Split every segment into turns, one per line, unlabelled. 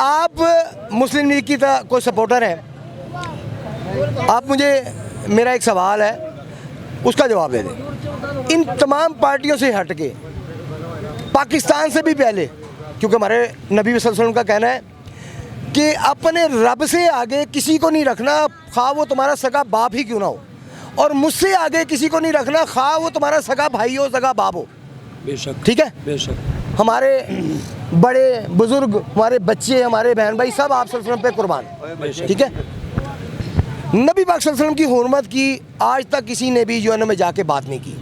آپ مسلم لیگ کی کوئی سپورٹر ہیں, آپ مجھے میرا ایک سوال ہے اس کا جواب دے دیں. ان تمام پارٹیوں سے ہٹ کے پاکستان سے بھی پہلے, کیونکہ ہمارے نبی صلی اللہ علیہ وسلم کا کہنا ہے کہ اپنے رب سے آگے کسی کو نہیں رکھنا, خواہ وہ تمہارا سگا باپ ہی کیوں نہ ہو, اور مجھ سے آگے کسی کو نہیں رکھنا خواہ وہ تمہارا سگا بھائی ہو, سگا باپ ہو. بے شک, ٹھیک ہے, بے شک. ہمارے بڑے بزرگ, ہمارے بچے, ہمارے بہن بھائی سب آپ صلی اللہ علیہ وسلم پہ قربان, ٹھیک ہے. نبی پاک صلی اللہ علیہ وسلم کی حرمت کی آج تک کسی نے بھی UN میں جا کے بات نہیں کی.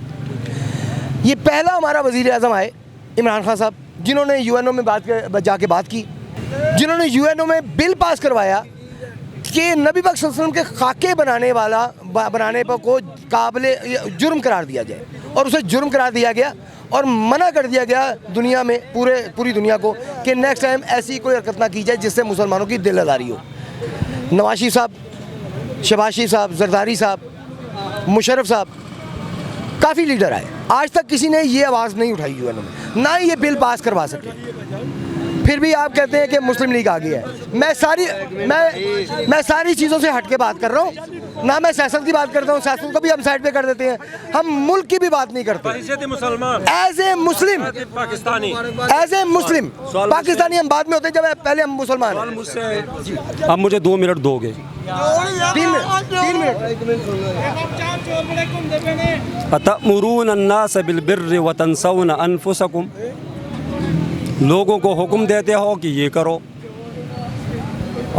یہ پہلا ہمارا وزیر اعظم آئے عمران خان صاحب, جنہوں نے UN میں جا کے بات کی, جنہوں نے UN میں بل پاس کروایا کہ نبی پاک صلی اللہ علیہ وسلم کے خاکے بنانے پر کو قابل جرم قرار دیا جائے, اور اسے جرم قرار دیا گیا اور منع کر دیا گیا دنیا میں, پوری دنیا کو, کہ نیکسٹ ٹائم ایسی کوئی حرکت نہ کی جائے جس سے مسلمانوں کی دل آزاری ہو. نواز شریف صاحب, شہباز شریف صاحب, زرداری صاحب, مشرف صاحب, کافی لیڈر آئے, آج تک کسی نے یہ آواز نہیں اٹھائی UN میں, نہ ہی یہ بل پاس کروا سکے. پھر بھی آپ کہتے ہیں کہ مسلم لیگ آگے ہے. میں ساری چیزوں سے ہٹ کے بات کر رہا ہوں, نہ میں سیاست کی بات کرتا ہوں, سیاست کو بھی ہم سائڈ پہ کر دیتے ہیں, ہم ملک کی بھی بات نہیں کرتے. ایز اے مسلم پاکستانی ہم بعد میں ہوتے ہیں جب پہلے ہم مسلمان ہیں.
اب مجھے 2 منٹ دو گے.
3 منٹ.
أَتَأْمُرُونَ النَّاسَ بِالْبِرِّ وَتَنْسَوْنَ أَنفُسَكُمْ, لوگوں کو حکم دیتے ہو کہ یہ کرو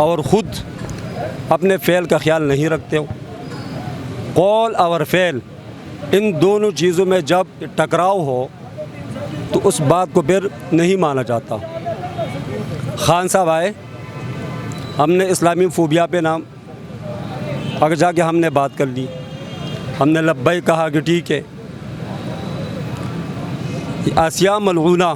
اور خود اپنے فعل کا خیال نہیں رکھتے ہو. قول اور فعل ان دونوں چیزوں میں جب ٹکراؤ ہو تو اس بات کو پھر نہیں مانا جاتا. خان صاحب آئے, ہم نے اسلامی فوبیا پہ نام اگر جا کے ہم نے بات کر لی, ہم نے لبیک کہا کہ ٹھیک ہے. آسیہ ملعونہ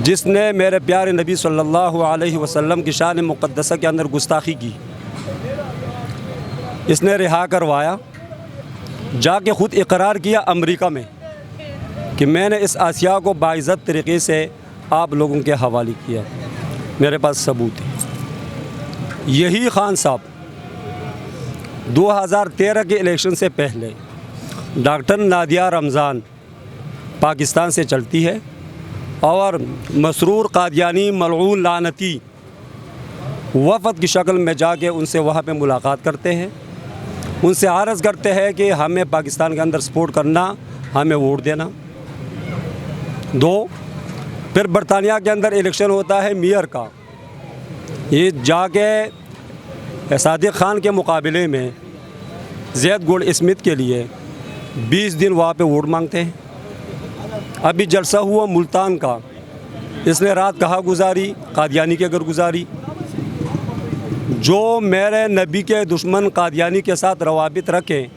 جس نے میرے پیارے نبی صلی اللہ علیہ وسلم کی شان مقدسہ کے اندر گستاخی کی, اس نے رہا کروایا, جا کے خود اقرار کیا امریکہ میں کہ میں نے اس آسیہ کو باعزت طریقے سے آپ لوگوں کے حوالے کیا. میرے پاس ثبوت ہے. یہی خان صاحب 2013 کے الیکشن سے پہلے ڈاکٹر نادیہ رمضان پاکستان سے چلتی ہے اور مسرور قادیانی ملعون لعنتی وفد کی شکل میں جا کے ان سے وہاں پہ ملاقات کرتے ہیں, ان سے عرض کرتے ہیں کہ ہمیں پاکستان کے اندر سپورٹ کرنا, ہمیں ووٹ دینا. 2 پھر برطانیہ کے اندر الیکشن ہوتا ہے میئر کا, یہ جا کے صادق خان کے مقابلے میں زید گولڈ اسمتھ کے لیے 20 دن وہاں پہ ووٹ مانگتے ہیں. ابھی جلسہ ہوا ملتان کا, اس نے رات کہاں گزاری, قادیانی کے گھر گزاری. جو میرے نبی کے دشمن قادیانی کے ساتھ روابط رکھیں,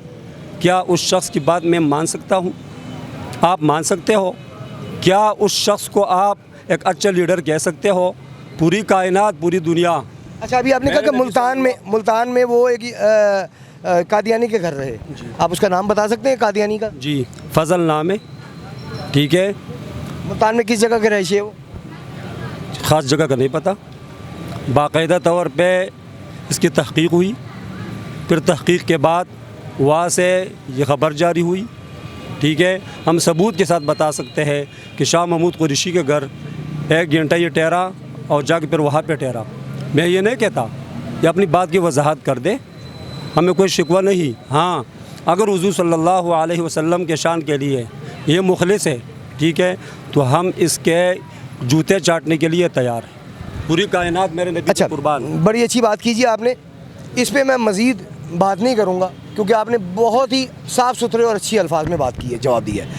کیا اس شخص کی بات میں مان سکتا ہوں؟ آپ مان سکتے ہو؟ کیا اس شخص کو آپ ایک اچھا لیڈر کہہ سکتے ہو؟ پوری کائنات, پوری دنیا.
اچھا, ابھی آپ نے کہا کہ ملتان میں وہ ایک قادیانی کے گھر رہے, آپ اس کا نام بتا سکتے ہیں قادیانی کا؟
جی, فضل نام ہے, ٹھیک ہے.
ملتان میں کس جگہ کے رہائشی ہے وہ؟
خاص جگہ کا نہیں پتہ. باقاعدہ طور پہ اس کی تحقیق ہوئی, پھر تحقیق کے بعد وہاں سے یہ خبر جاری ہوئی, ٹھیک ہے. ہم ثبوت کے ساتھ بتا سکتے ہیں کہ شاہ محمود قریشی کے گھر 1 گھنٹہ یہ ٹھہرا اور جا کے پھر وہاں پہ ٹھہرا. میں یہ نہیں کہتا, یہ اپنی بات کی وضاحت کر دے, ہمیں کوئی شکوہ نہیں. ہاں, اگر حضور صلی اللہ علیہ وسلم کے شان کے لیے یہ مخلص ہے, ٹھیک ہے, تو ہم اس کے جوتے چاٹنے کے لیے تیار ہیں. پوری کائنات میرے نبی کی قربان.
بڑی اچھی بات کیجیے آپ نے, اس پہ میں مزید بات نہیں کروں گا کیونکہ آپ نے بہت ہی صاف ستھرے اور اچھی الفاظ میں بات کی ہے, جواب دیا ہے.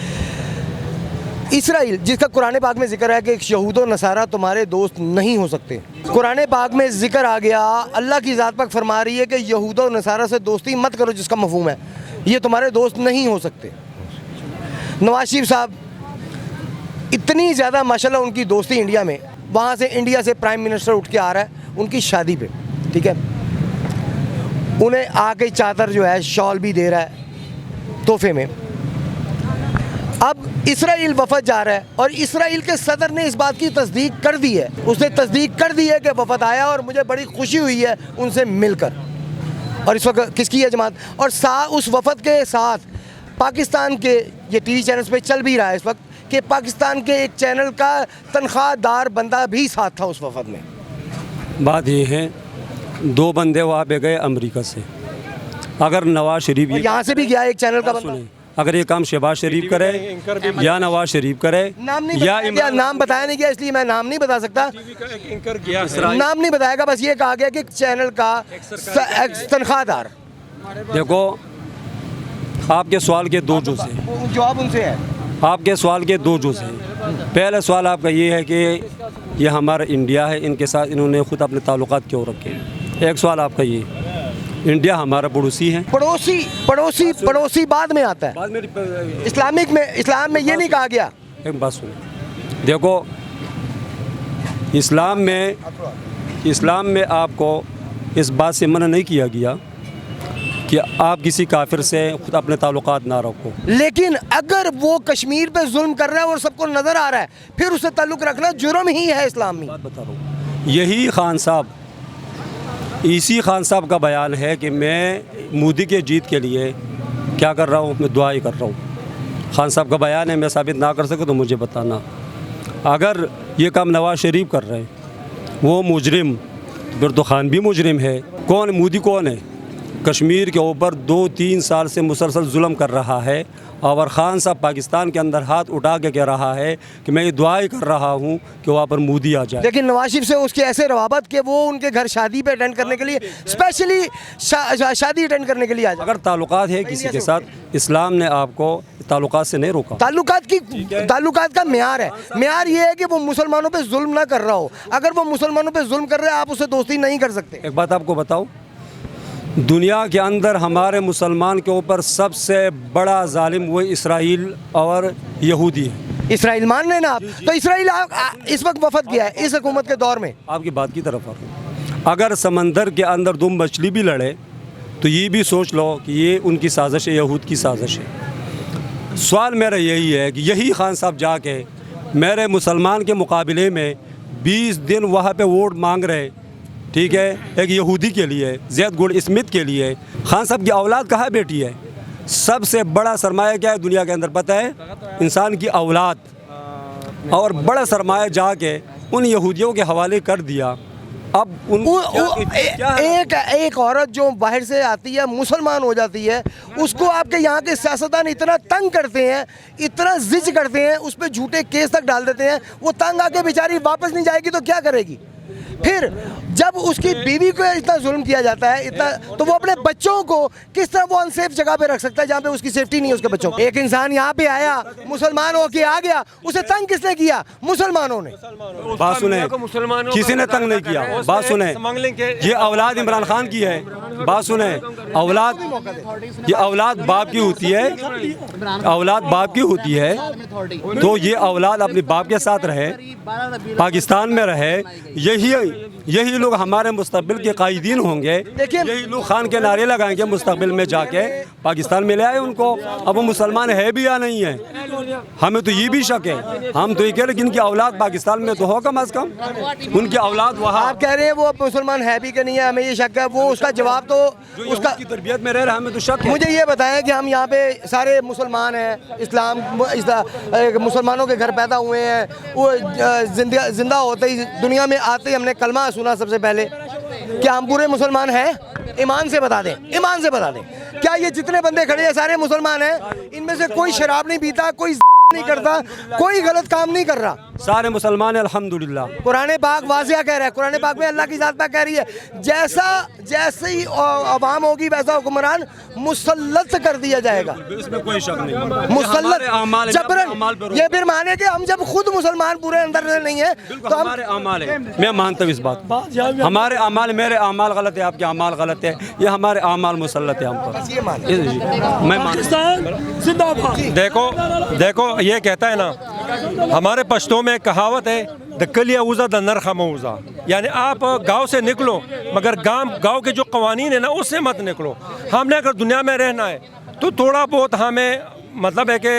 اسرائیل جس کا قرآن پاک میں ذکر ہے کہ یہود و نصارہ تمہارے دوست نہیں ہو سکتے, قرآن پاک میں ذکر آ گیا, اللہ کی ذات پاک فرما رہی ہے کہ یہود و نصارہ سے دوستی مت کرو, جس کا مفہوم ہے یہ تمہارے دوست نہیں ہو سکتے. نواز شریف صاحب اتنی زیادہ ماشاءاللہ ان کی دوستی انڈیا میں, وہاں سے انڈیا سے پرائم منسٹر اٹھ کے آ رہا ہے ان کی شادی پہ, ٹھیک ہے, انہیں آ کے چادر جو ہے شال بھی دے رہا ہے تحفے میں. اب اسرائیل وفد جا رہا ہے اور اسرائیل کے صدر نے اس بات کی تصدیق کر دی ہے، اس نے تصدیق کر دی ہے کہ وفد آیا اور مجھے بڑی خوشی ہوئی ہے ان سے مل کر۔ اور اس وقت کس کی ہے جماعت، اور اس وفد کے ساتھ پاکستان کے یہ ٹی وی چینلز پہ چل بھی رہا ہے اس وقت کہ پاکستان کے ایک چینل کا تنخواہ دار بندہ بھی ساتھ تھا اس وفد میں۔
بات یہ ہے 2 بندے وہاں پہ گئے امریکہ سے، اگر نواز شریف
اور یہاں سے بھی گیا ایک چینل کا بندہ،
سنیں، اگر یہ کام شہباز شریف کرے یا نواز شریف کرے
نام نہیں
یا
بتایا گیا، نام بتایا نہیں گیا اس لیے میں نام نہیں بتا سکتا، نام نہیں بتایا گا، بس یہ کہا گیا کہ چینل کا تنخواہ دار۔
دیکھو آپ کے سوال کے 2 جز ہیں،
جواب ان سے ہے۔
آپ کے سوال کے 2 جز ہیں۔ پہلا سوال آپ کا یہ ہے کہ یہ ہمارا انڈیا ہے، ان کے ساتھ انہوں نے خود اپنے تعلقات کیوں رکھے۔ ایک سوال آپ کا یہ، انڈیا ہمارا پڑوسی ہے،
پڑوسی بعد میں آتا ہے، اسلام میں یہ نہیں کہا گیا۔
ایک بات سنیں، دیکھو اسلام میں آپ کو اس بات سے منع نہیں کیا گیا کہ آپ کسی کافر سے خود اپنے تعلقات نہ رکھو،
لیکن اگر وہ کشمیر پہ ظلم کر رہا ہے اور سب کو نظر آ رہا ہے پھر اسے تعلق رکھنا جرم ہی ہے اسلام میں۔
بتا رہا ہوں، یہی اسی خان صاحب کا بیان ہے کہ میں مودی کے جیت کے لیے کیا کر رہا ہوں، میں دعائیں کر رہا ہوں۔ خان صاحب کا بیان ہے، میں ثابت نہ کر سکوں تو مجھے بتانا۔ اگر یہ کام نواز شریف کر رہے ہیں، وہ مجرم، پھر تو خان بھی مجرم ہے۔ مودی کون ہے؟ کشمیر کے اوپر 2-3 سال سے مسلسل ظلم کر رہا ہے، اور خان صاحب پاکستان کے اندر ہاتھ اٹھا کے کہہ رہا ہے کہ میں یہ دعائیں کر رہا ہوں کہ وہاں پر مودی آ جائے۔
لیکن نواز شریف سے اس کے ایسے روابط کہ وہ ان کے گھر شادی پہ اٹینڈ کرنے کے لیے اسپیشلی شادی اٹینڈ کرنے کے لیے آ جائے۔
اگر تعلقات ہے کسی کے ساتھ، اسلام نے آپ کو تعلقات سے نہیں روکا۔
تعلقات کا معیار ہے، معیار یہ ہے کہ وہ مسلمانوں پہ ظلم نہ کر رہا ہو۔ اگر وہ مسلمانوں پہ ظلم کر رہے ہیں آپ اسے دوستی نہیں کر سکتے۔
ایک بات آپ کو بتاؤ، دنیا کے اندر ہمارے مسلمان کے اوپر سب سے بڑا ظالم وہ اسرائیل اور یہودی ہے۔
اسرائیل مان رہے نا آپ، تو اسرائیل اس وقت وفد کیا ہے اس حکومت کے دور میں۔
آپ کی بات کی طرف آ رہا ہوں، اگر سمندر کے اندر 2 مچھلی بھی لڑے تو یہ بھی سوچ لو کہ یہ ان کی سازش ہے، یہود کی سازش ہے۔ سوال میرا یہی ہے کہ یہی خان صاحب جا کے میرے مسلمان کے مقابلے میں 20 دن وہاں پہ ووٹ مانگ رہے، ٹھیک ہے، ایک یہودی کے لیے، زید گولڈ اسمتھ کے لیے۔ خان صاحب کی اولاد کہاں بیٹی ہے؟ سب سے بڑا سرمایہ کیا ہے دنیا کے اندر پتہ ہے؟ انسان کی اولاد، اور بڑا سرمایہ جا کے ان یہودیوں کے حوالے کر دیا۔ اب
ایک عورت جو باہر سے آتی ہے مسلمان ہو جاتی ہے، اس کو آپ کے یہاں کے سیاستدان اتنا تنگ کرتے ہیں، اتنا زج کرتے ہیں، اس پہ جھوٹے کیس تک ڈال دیتے ہیں، وہ تنگ آ کے بیچاری واپس نہیں جائے گی تو کیا کرے گی؟ پھر جب اس کی بیوی کو اتنا ظلم کیا جاتا ہے تو وہ اپنے بچوں کو کس طرح وہ انسیف جگہ پہ رکھ سکتا ہے جہاں پہ اس کی سیفٹی نہیں ہے اس کے بچوں کو؟ ایک انسان یہاں پہ آیا، مسلمان ہو کے آ گیا، اسے تنگ کس نے کیا؟ مسلمانوں نے۔
بات سنیں، کسی نے تنگ نہیں کیا۔ بات سنیں، یہ اولاد عمران خان کی ہے۔ بات سنیں، یہ اولاد باپ کی ہوتی ہے، اولاد باپ کی ہوتی ہے، تو یہ اولاد اپنے باپ کے ساتھ رہے، پاکستان میں رہے، یہی لوگ ہمارے مستقبل کے قائدین ہوں گے، یہی لوگ خان کے نعرے لگائیں گے مستقبل میں جا کے پاکستان میں لے آئے ان کو۔ اب وہ مسلمان ہے بھی یا نہیں ہے، ہمیں تو یہ بھی شک ہے۔ ہم تو یہ کہہ رہے ہیں کہ ان کی اولاد پاکستان میں تو ہو کم از کم، ان کی اولاد وہاں۔
آپ کہہ رہے ہیں وہ مسلمان ہے بھی کہ نہیں ہے، ہمیں یہ شک ہے، وہ اس کا جواب تو اس کا
کی تربیت میں رہ رہا، ہمیں تو شک ہے۔
مجھے یہ بتائیں کہ ہم یہاں پہ سارے مسلمان ہیں، مسلمانوں کے گھر پیدا ہوئے ہیں، وہ زندہ ہوتے ہی دنیا میں آتے ہی ہم نے کلمہ سنا سب سے پہلے، کیا ہم پورے مسلمان ہیں؟ ایمان سے بتا دیں، ایمان سے بتا دیں، کیا یہ جتنے بندے کھڑے ہیں سارے مسلمان ہیں؟ ان میں سے کوئی شراب نہیں پیتا، کوئی نہیں کرتا، کوئی غلط کام نہیں کر رہا،
سارے مسلمان ہیں الحمدللہ۔
قرآن پاک واضح کہہ رہا ہے، قرآن پاک میں اللہ کی ذات پاک کہہ رہی ہے جیسی عوام ہوگی ویسا حکمران مسلط کر دیا جائے گا۔
اس میں کوئی شک نہیں،
مسلط جبرن، یہ پھر مانے کہ ہم جب خود مسلمان پورے اندر نہیں ہیں تو
ہمارے اعمال ہے، میں مانتا ہوں اس بات کو، ہمارے اعمال، میرے اعمال غلط ہے، آپ کے اعمال غلط ہے، یہ ہمارے اعمال مسلط ہے ہم پر، میں مانتا
ہوں۔ دیکھو یہ کہتا ہے نا، ہمارے پشتوں میں کہاوت ہے دکلی اوزا د نرخم اوزا، یعنی آپ گاؤں سے نکلو مگر گاؤں کے جو قوانین ہیں نا اس سے مت نکلو۔ ہم نے اگر دنیا میں رہنا ہے تو تھوڑا بہت ہمیں مطلب ہے کہ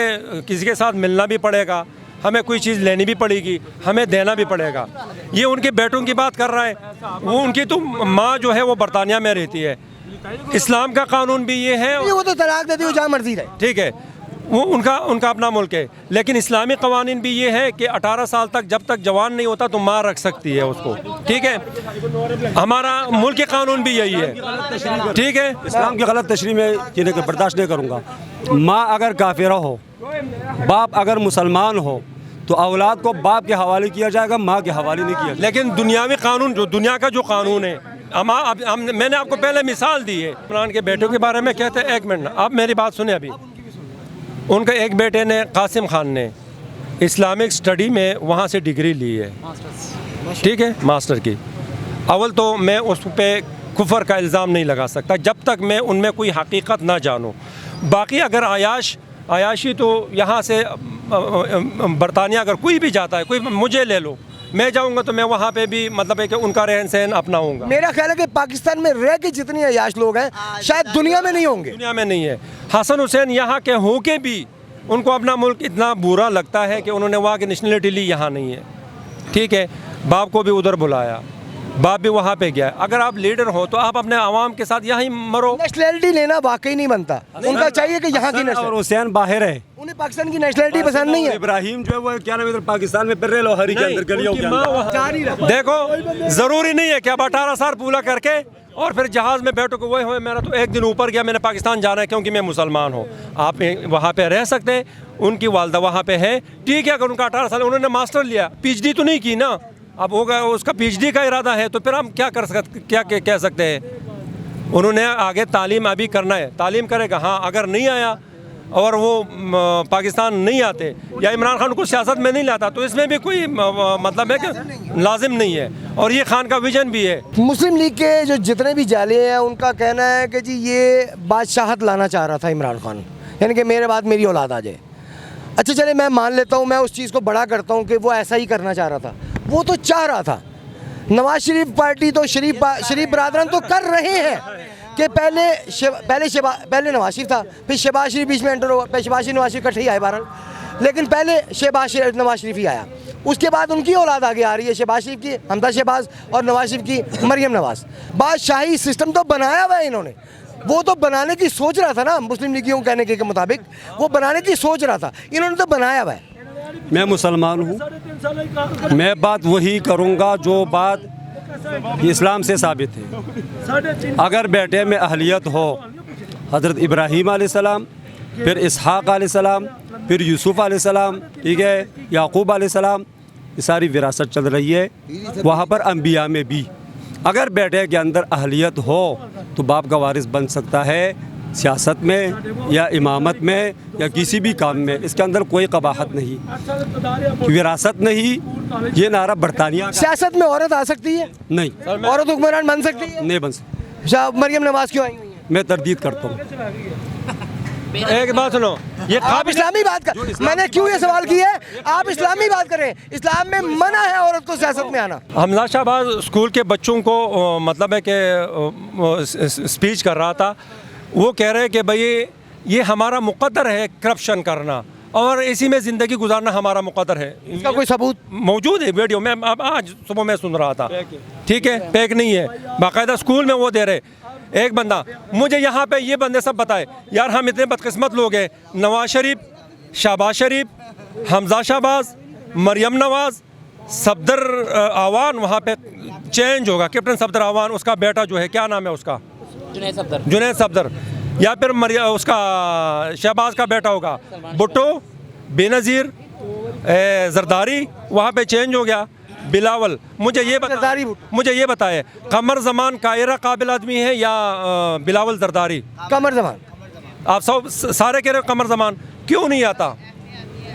کسی کے ساتھ ملنا بھی پڑے گا, ہمیں کوئی چیز لینی بھی پڑے گی, ہمیں دینا بھی پڑے گا. یہ ان کے بیٹوں کی بات کر رہا ہے, وہ ان کی تو ماں جو ہے وہ برطانیہ میں رہتی ہے. اسلام کا قانون بھی یہ ہے,
وہ تو طلاق دیتی, وہ جہاں مرضی رہے.
ٹھیک ہے, وہ ان کا اپنا ملک ہے, لیکن اسلامی قوانین بھی یہ ہے کہ 18 سال تک جب تک جوان نہیں ہوتا تو ماں رکھ سکتی ہے اس کو. ٹھیک ہے, ہمارا ملک کے قانون بھی یہی ہے. ٹھیک ہے,
اسلام کی غلط تشریح میں یہ برداشت نہیں کروں گا. ماں اگر کافرہ ہو, باپ اگر مسلمان ہو, تو اولاد کو باپ کے حوالے کیا جائے گا, ماں کے حوالے نہیں کیا جائے گا.
لیکن دنیاوی قانون جو دنیا کا جو قانون ہے, میں نے آپ کو پہلے مثال دی ہے. عمران کے بیٹوں کے بارے میں کہتے ہیں, ایک منٹ آپ میری بات سنیں. ابھی ان کا ایک بیٹے نے, قاسم خان نے, اسلامک اسٹڈی میں وہاں سے ڈگری لی ہے. ٹھیک ہے, ماسٹر کی. اول تو میں اس پہ کفر کا الزام نہیں لگا سکتا جب تک میں ان میں کوئی حقیقت نہ جانوں. باقی اگر عیاشی تو یہاں سے برطانیہ اگر کوئی بھی جاتا ہے, کوئی مجھے لے لو, میں جاؤں گا تو میں وہاں پہ بھی مطلب ہے کہ ان کا رہن سہن اپناؤں گا.
میرا خیال ہے کہ پاکستان میں رہ کے جتنے عیاش لوگ ہیں شاید دنیا میں نہیں ہوں گے.
دنیا میں نہیں ہے. حسن حسین یہاں کے ہوں کے بھی ان کو اپنا ملک اتنا برا لگتا ہے کہ انہوں نے وہاں کی نیشنلٹی لی, یہاں نہیں ہے. ٹھیک ہے, باپ کو بھی ادھر بلایا, باپ بھی وہاں پہ گیا. اگر آپ لیڈر ہو تو آپ اپنے عوام کے ساتھ یہاں ہی مرو.
نیشنلٹی لینا واقعی نہیں بنتا, ان کا چاہیے کہ یہاں کی
اور
نیشنلٹی.
حسین باہر ہے,
انہیں پاکستان کی نیشنلٹی پسند نہیں ہے.
ابراہیم جو ہے وہ کیا نام ہے, پاکستان میں پھر رہے لوہری کے اندر, گلیوں کے اندر.
دیکھو ضروری نہیں ہے کہ اب 18 سال پورا کر کے اور پھر جہاز میں بیٹھو کہ وہ میرا تو ایک دن اوپر گیا, میں نے پاکستان جانا ہے کیونکہ میں مسلمان ہوں. آپ وہاں پہ رہ سکتے ہیں, ان کی والدہ وہاں پہ ہے. ٹھیک ہے, اگر ان کا 18 سال انہوں نے ماسٹر لیا, پی ایچ ڈی تو نہیں کی نا, اب ہوگا اس کا پی ایچ ڈی کا ارادہ ہے, تو پھر ہم کیا کہہ سکتے ہیں. انہوں نے آگے تعلیم ابھی کرنا ہے, تعلیم کرے گا. ہاں, اگر نہیں آیا اور وہ پاکستان نہیں آتے یا عمران خان کو سیاست میں نہیں لاتا تو اس میں بھی کوئی مطلب ہے کہ لازم نہیں ہے. اور یہ خان کا ویژن بھی ہے.
مسلم لیگ کے جو جتنے بھی جالے ہیں ان کا کہنا ہے کہ جی یہ بادشاہت لانا چاہ رہا تھا عمران خان, یعنی کہ میرے بعد میری اولاد آ جائے. اچھا چلے میں مان لیتا ہوں, میں اس چیز کو بڑا کرتا ہوں کہ وہ ایسا ہی کرنا چاہ رہا تھا. وہ تو چاہ رہا تھا, نواز شریف پارٹی تو شریف برادران تو کر رہے ہیں کہ پہلے نواز شریف تھا, پھر شہباز شریف بیچ میں انٹر ہوا, پھر شہباز شریف نواز شریف کٹھے ہی آئے بہرحال, لیکن پہلے نواز شریف ہی آیا. اس کے بعد ان کی اولاد آگے آ رہی ہے, شہباز شریف کی حمزہ شہباز اور نواز شریف کی مریم نواز. بادشاہی سسٹم تو بنایا ہوا ہے انہوں نے, وہ تو بنانے کی سوچ رہا تھا نا, مسلم لیگیوں کہنے کے مطابق وہ بنانے کی سوچ رہا تھا, انہوں نے تو بنایا ہوا ہے.
میں مسلمان ہوں, میں بات وہی کروں گا جو بات اسلام سے ثابت ہے. اگر بیٹے میں اہلیت ہو, حضرت ابراہیم علیہ السلام, پھر اسحاق علیہ السلام, پھر یوسف علیہ السلام, ٹھیک ہے, یعقوب علیہ السلام, یہ ساری وراثت چل رہی ہے. وہاں پر انبیاء میں بھی اگر بیٹے کے اندر اہلیت ہو تو باپ کا وارث بن سکتا ہے, سیاست میں یا امامت میں یا کسی بھی کام میں. اس کے اندر کوئی قباحت نہیں, وراثت نہیں. یہ نعرہ برطانیہ.
سیاست میں عورت آ سکتی ہے؟
نہیں,
عورت حکمران بن سکتی ہے؟
نہیں بن سکتی.
مریم نواز کیوں آئی ہوئی ہیں؟
میں تردید کرتا ہوں.
ایک بات سنو, یہ
آپ اسلامی بات کر, میں نے کیوں یہ سوال کیا ہے, آپ اسلامی بات کریں, اسلام میں منع ہے عورت کو سیاست میں آنا.
حمزہ شہباز اسکول کے بچوں کو مطلب ہے کہ اسپیچ کر رہا تھا, وہ کہہ رہے کہ بھئی یہ ہمارا مقدر ہے کرپشن کرنا اور اسی میں زندگی گزارنا ہمارا مقدر ہے.
اس کا کوئی ثبوت
موجود ہے ویڈیو میں, آج صبح میں سن رہا تھا. ٹھیک ہے, پیک نہیں ہے, باقاعدہ اسکول میں وہ دے رہے. ایک بندہ مجھے یہاں پہ یہ بندے سب بتائے, یار ہم اتنے بدقسمت لوگ ہیں, نواز شریف, شہباز شریف, حمزہ شہباز, مریم نواز, صفدر اعوان وہاں پہ چینج ہوگا, کیپٹن صفدر اعوان, اس کا بیٹا جو ہے کیا نام ہے اس کا, جنید صفدر, یا پھر اس کا شہباز کا بیٹا ہوگا بھٹو, بے نظیر, زرداری, وہاں پہ چینج ہو گیا. بلاول, مجھے یہ بتائے قمر زمان قاہرہ قابل آدمی ہے یا بلاول زرداری؟
قمر زمان.
آپ سب سارے کہہ رہے ہیں قمر زمان, کیوں نہیں آتا؟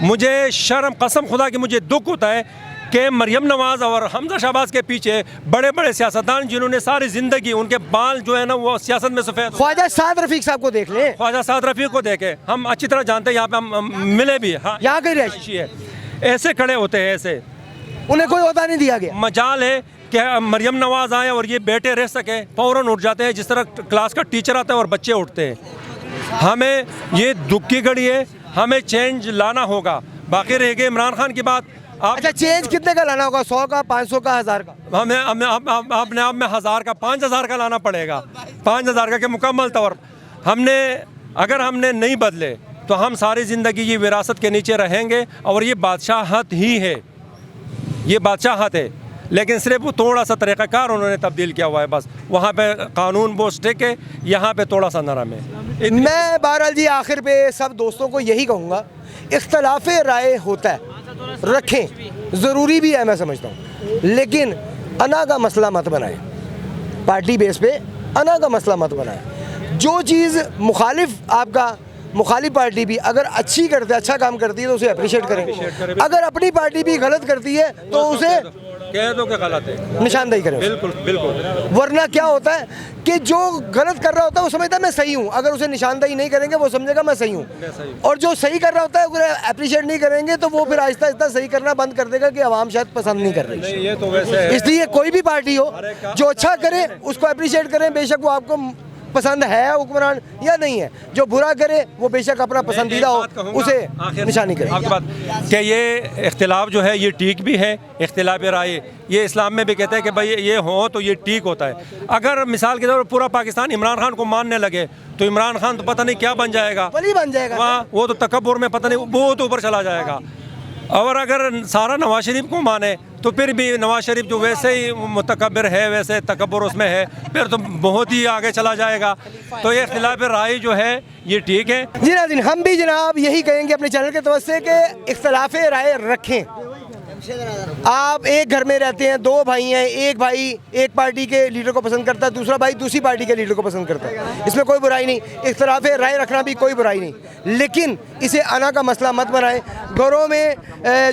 مجھے شرم, قسم خدا کہ مجھے دکھ ہوتا ہے کہ مریم نواز اور حمزہ شہباز کے پیچھے بڑے بڑے سیاستدان جنہوں نے ساری زندگی ان کے بال جو ہے نا وہ سیاست میں سفید.
خواجہ سعد رفیق صاحب کو دیکھ لیں,
خواجہ سعد رفیق کو دیکھیں, ہم اچھی طرح جانتے ہیں, یہاں پہ ہم ملے بھی, ہاں
یہاں کہیں رہائشی
ہے. ایسے کھڑے ہوتے ہیں, ایسے
انہیں کوئی عہدہ نہیں دیا گیا.
مجال ہے کہ مریم نواز آئے اور یہ بیٹے رہ سکیں, فوراً اٹھ جاتے ہیں, جس طرح کلاس کا ٹیچر آتا ہے اور بچے اٹھتے ہیں. ہمیں یہ دکھ کی گھڑی ہے, ہمیں چینج لانا ہوگا. باقی رہ گئی عمران خان کی بات. آپ
اچھا چینج کتنے کا لانا ہوگا؟ 100 کا، 500 کا، 1000 کا؟
ہمیں اپنے آپ میں 1000 کا 5000 کا لانا پڑے گا. 5000 کا کہ مکمل طور اگر ہم نے نہیں بدلے تو ہم ساری زندگی یہ وراثت کے نیچے رہیں گے. اور یہ بادشاہت ہی ہے، یہ بادشاہت ہے. لیکن صرف وہ تھوڑا سا طریقہ کار انہوں نے تبدیل کیا ہوا ہے بس. وہاں پہ قانون بہت اسٹرکٹ ہے، یہاں پہ تھوڑا سا نرم ہے.
میں بہرحال جی آخر پہ سب دوستوں کو یہی کہوں گا، اختلاف رائے ہوتا ہے، رکھیں، ضروری بھی ہے میں سمجھتا ہوں، لیکن انا کا مسئلہ مت بنائیں. پارٹی بیس پہ انا کا مسئلہ مت بنائیں. جو چیز مخالف پارٹی بھی اگر اچھی کرتے، اچھا کام کرتی ہے تو اسے اپریشیٹ کریں. اگر اپنی پارٹی بھی غلط کرتی ہے تو اسے
کہہ دو کہ غلط ہے،
نشاندہی کریں.
بالکل بالکل.
ورنہ کیا ہوتا ہے کہ جو غلط کر رہا ہوتا ہے وہ سمجھتا ہے میں صحیح ہوں. اگر اسے نشاندہی نہیں کریں گے وہ سمجھے گا میں صحیح ہوں. اور جو صحیح کر رہا ہوتا ہے اگر اپریشیٹ نہیں کریں گے تو وہ پھر آہستہ آہستہ صحیح کرنا بند کر دے گا کہ عوام شاید پسند نہیں کر رہی.
یہ تو ویسے ہے.
اس لیے کوئی بھی پارٹی ہو جو اچھا کرے اس کو اپریشیٹ کریں، بے شک وہ آپ کو پسند ہے حکمران یا نہیں ہے. جو برا کرے وہ بے شک اپنا پسندیدہ ہو اسے نشانی کرے.
آپ کی بات کہ یہ اختلاف جو ہے یہ ٹھیک بھی ہے. اختلاف رائے یہ اسلام میں بھی کہتا ہے کہ بھائی یہ ہو تو یہ ٹھیک ہوتا ہے. اگر مثال کے طور پر پورا پاکستان عمران خان کو ماننے لگے تو عمران خان تو پتہ نہیں کیا بن جائے گا،
ولی بن جائے گا.
وہ تو تکبر میں پتہ نہیں بہت اوپر چلا جائے گا. اور اگر سارا نواز شریف کو مانے تو پھر بھی نواز شریف جو ویسے ہی متکبر ہے، ویسے تکبر اس میں ہے، پھر تو بہت ہی آگے چلا جائے گا. تو یہ اختلاف رائے جو ہے یہ ٹھیک ہے.
جی ناظرین، ہم بھی جناب یہی کہیں گے اپنے چینل کے طرف سے کہ اختلاف رائے رکھیں. آپ ایک گھر میں رہتے ہیں، 2 بھائی ہیں، ایک بھائی ایک پارٹی کے لیڈر کو پسند کرتا ہے، دوسرا بھائی دوسری پارٹی کے لیڈر کو پسند کرتا ہے. اس میں کوئی برائی نہیں، اختلاف رائے رکھنا بھی کوئی برائی نہیں، لیکن اسے انا کا مسئلہ مت بنائیں. گھروں میں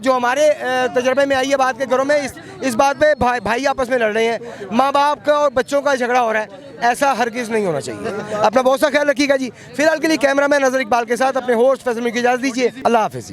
جو ہمارے تجربے میں آئی ہے بات، کے گھروں میں اس بات پہ بھائی آپس میں لڑ رہے ہیں، ماں باپ کا اور بچوں کا جھگڑا ہو رہا ہے. ایسا ہرگز نہیں ہونا چاہیے. اپنا بہت سا خیال رکھیے گا جی. فی الحال کے لیے کیمرہ مین نظر اقبال کے ساتھ اپنے ہوسٹ فیصل کی اجازت دیجیے. اللہ حافظ.